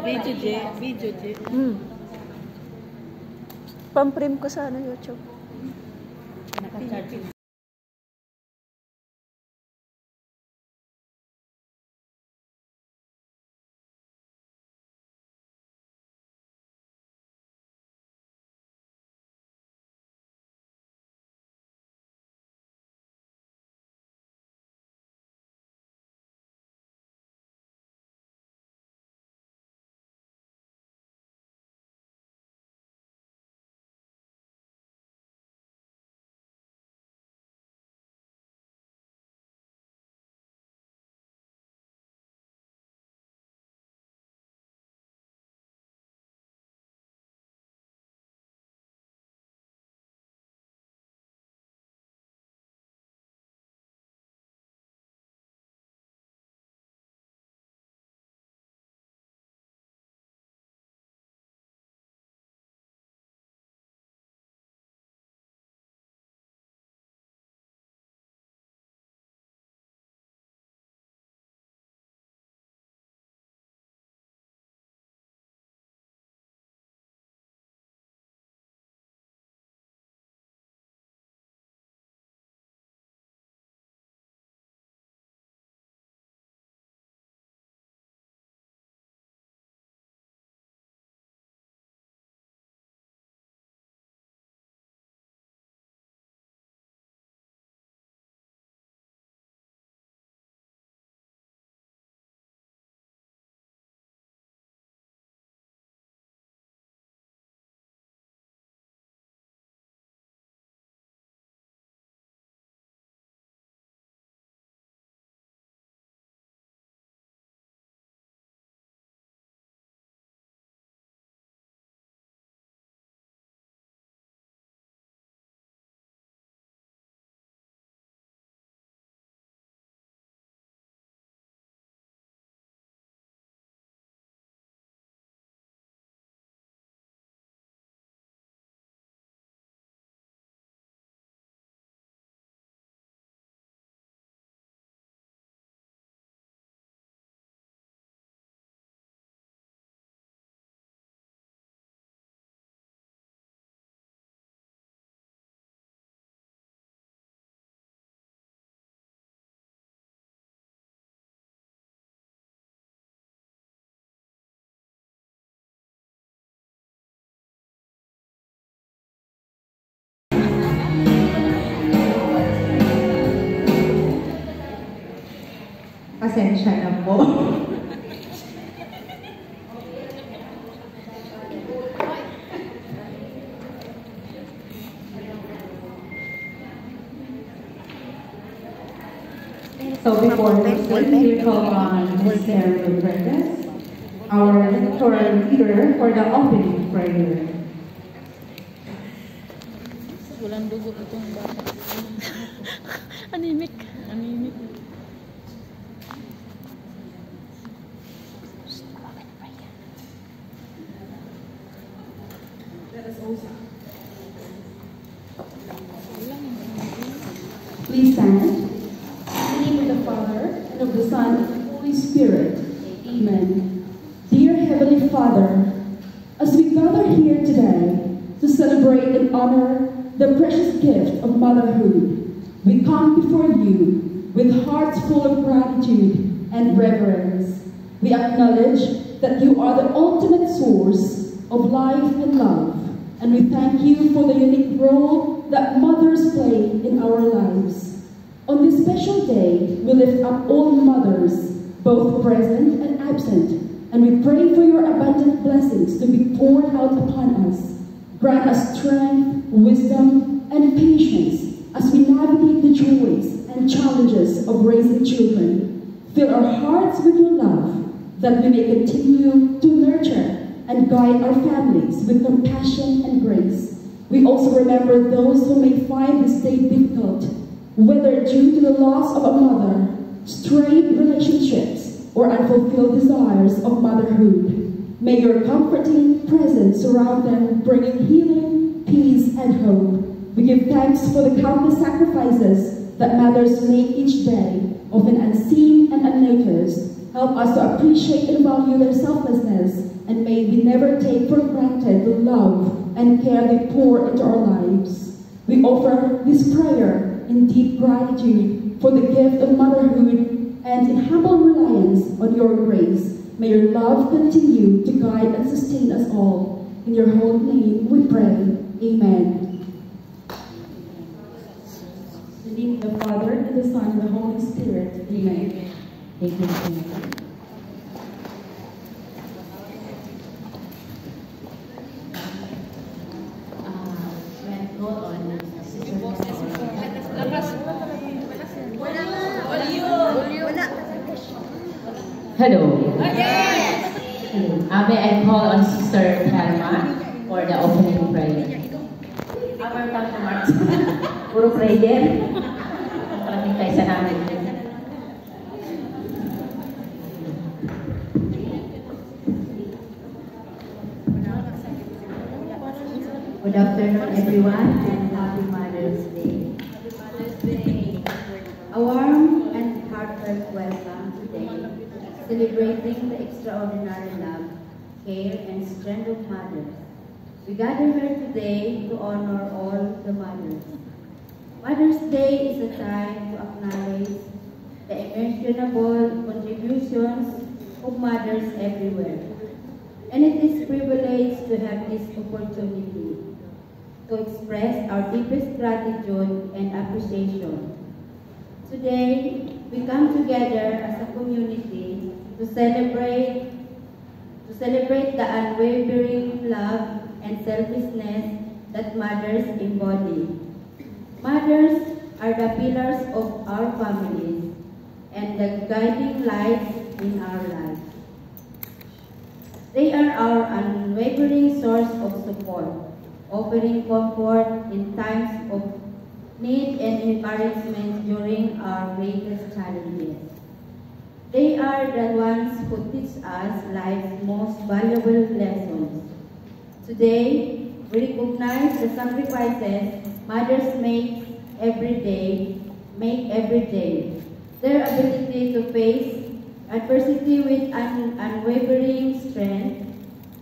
Video, J. Video, J. Pamprint ko sa YouTube. Naka-charge. Pasensya na po. So before we call on Ms. Sarah Rodriguez, our electoral leader for the opening prayer. Walang dugo itong bata. Anemic. Anemic. Please stand. In the name of the Father, and of the Son, and of the Holy Spirit. Amen. Dear Heavenly Father, as we gather here today to celebrate and honor the precious gift of motherhood, we come before you with hearts full of gratitude and reverence. We acknowledge that you are the ultimate source of life and love, and we thank you for the unique role that mothers play in our lives. On this special day, we lift up all mothers, both present and absent, and we pray for your abundant blessings to be poured out upon us. Grant us strength, wisdom, and patience as we navigate the joys and challenges of raising children. Fill our hearts with your love, that we may continue to nurture and guide our families with compassion and grace. We also remember those who may find this day difficult, whether due to the loss of a mother, strained relationships, or unfulfilled desires of motherhood. May your comforting presence surround them, bringing healing, peace, and hope. We give thanks for the countless sacrifices that mothers make each day, often unseen and unnoticed. Help us to appreciate and value their selflessness, and may we never take for granted the love and care they pour into our lives. We offer this prayer in deep gratitude for the gift of motherhood and in humble reliance on your grace. May your love continue to guide and sustain us all. In your holy name we pray. Amen. In the name of the Father, and the Son, and the Holy Spirit. Amen. Thank you. Hello. May I call on Sister Thelma for the opening prayer? Welcome to March. Puro prayer. Parating tayo sa namin. Good afternoon, everyone, and happy Mother's Day. A warm and heartfelt welcome today, celebrating the extraordinary love, care, and strength of mothers. We gather here today to honor all the mothers. Mother's Day is a time to acknowledge the immeasurable contributions of mothers everywhere. And it is a privilege to have this opportunity to express our deepest gratitude and appreciation. Today, we come together as a community to celebrate the unwavering love and selflessness that mothers embody. Mothers are the pillars of our families and the guiding lights in our lives. They are our unwavering source of support, offering comfort in times of need and encouragement during our greatest challenges. They are the ones who teach us life's most valuable lessons. Today, we recognize the sacrifices mothers make every day. Their ability to face adversity with unwavering strength,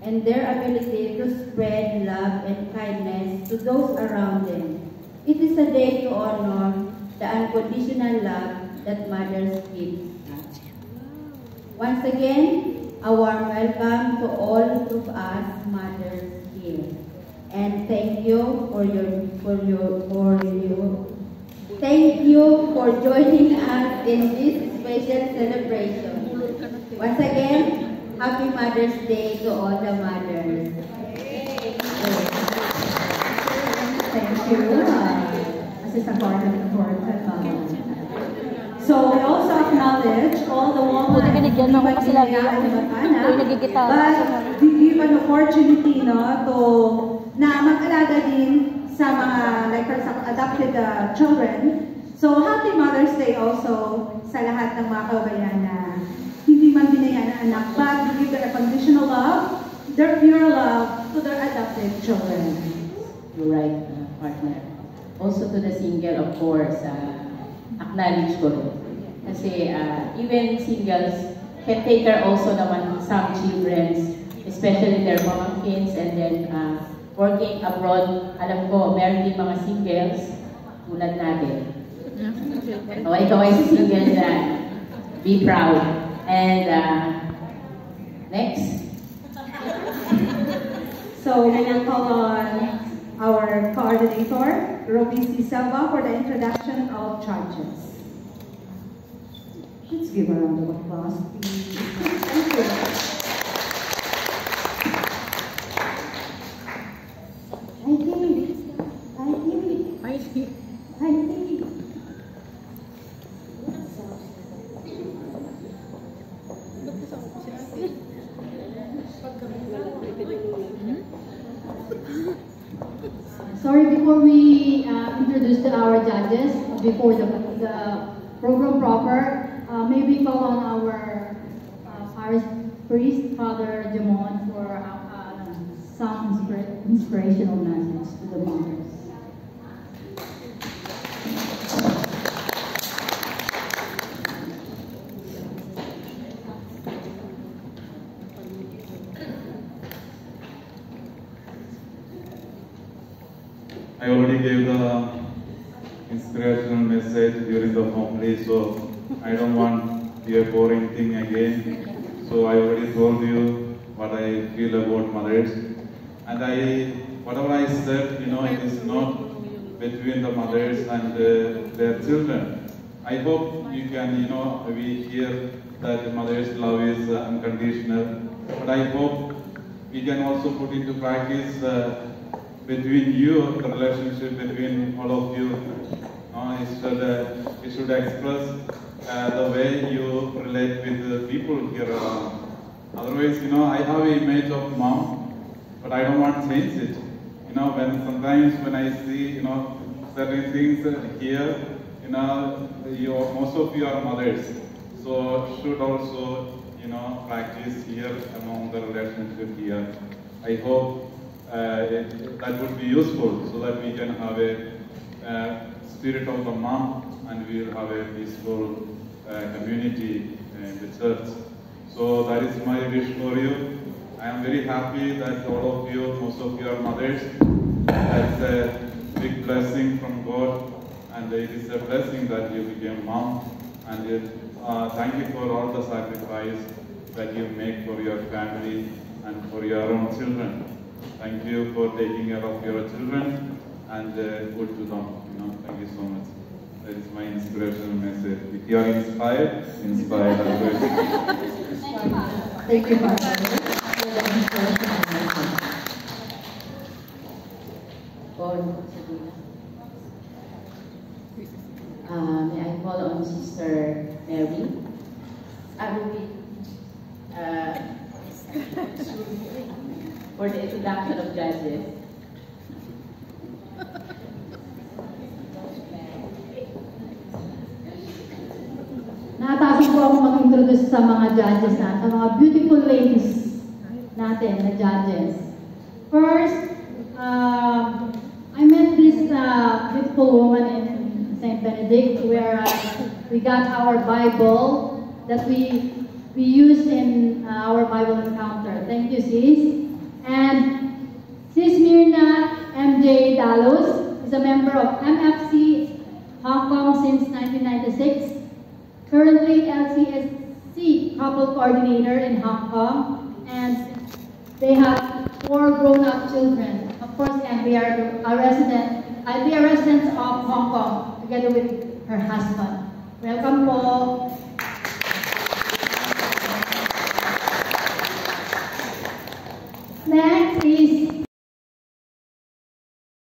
and their ability to spread love and kindness to those around them. It is a day to honor the unconditional love that mothers give us. Once again, a warm welcome to all of us mothers here. And thank you for joining us in this special celebration. Once again, happy Mother's Day to all the mothers. Thank you, Assistant Coordinator for So we also acknowledge all the women Buti binigyan mo ako kasi lagi in ako yung nagigitara. but we give an opportunity na mag-alaga din sa mga, like for example, adopted children. So happy Mother's Day also sa lahat ng mga kababayan na hindi man binayaan ng anak, but we give their unconditional love, their pure love to their adopted children. You're right, partner. Also to the single, of course, acknowledge ko rin. Kasi even singles can take care also naman some children, especially their kids, and then working abroad. Alam ko, meron din mga singles tulad natin. O, ikaw ay single dyan. Be proud. And next. So we will call on our coordinator, Robin C. Silva, for the introduction of charges. Let's give a round of applause, please. Thank you. I think. Sorry, before we introduce our judges, before the program proper, may we call on our parish priest, Father Jamon, for some inspirational message to the mothers. homily, so I don't want to be a boring thing again. So I already told you what I feel about mothers. And whatever I said, it is not between the mothers and their children. I hope you can, we hear that mother's love is unconditional. But I hope we can also put into practice between you, the relationship between all of you. You should express the way you relate with the people here around. Otherwise, I have an image of mom, but I don't want to change it. Sometimes when I see, certain things here, most of you are mothers. So should also, practice here among the relationship here. I hope that would be useful so that we can have a spirit of the mom and we will have a peaceful community in the church. So that is my wish for you. I am very happy that all of you, most of you are mothers. That's a big blessing from God, and it is a blessing that you became mom. And thank you for all the sacrifice that you make for your family and for your own children. Thank you for taking care of your children and good to them. Thank you so much. That is my inspirational message. If you are inspired others. Thank you, Father. May I call on Sister Mary? I will be for the introduction of judges. Nakataas po ako mag-introduce sa mga judges natin, sa mga beautiful ladies natin na judges. First, I met this beautiful woman in St. Benedict where we got our Bible that we use in our Bible encounter. Thank you, sis. And Sis Myrna MJ Dalos is a member of MFC Hong Kong since 1996. Currently LCSC couple coordinator in Hong Kong, and they have 4 grown-up children. Of course, and they are residents of Hong Kong together with her husband. Welcome po. Next is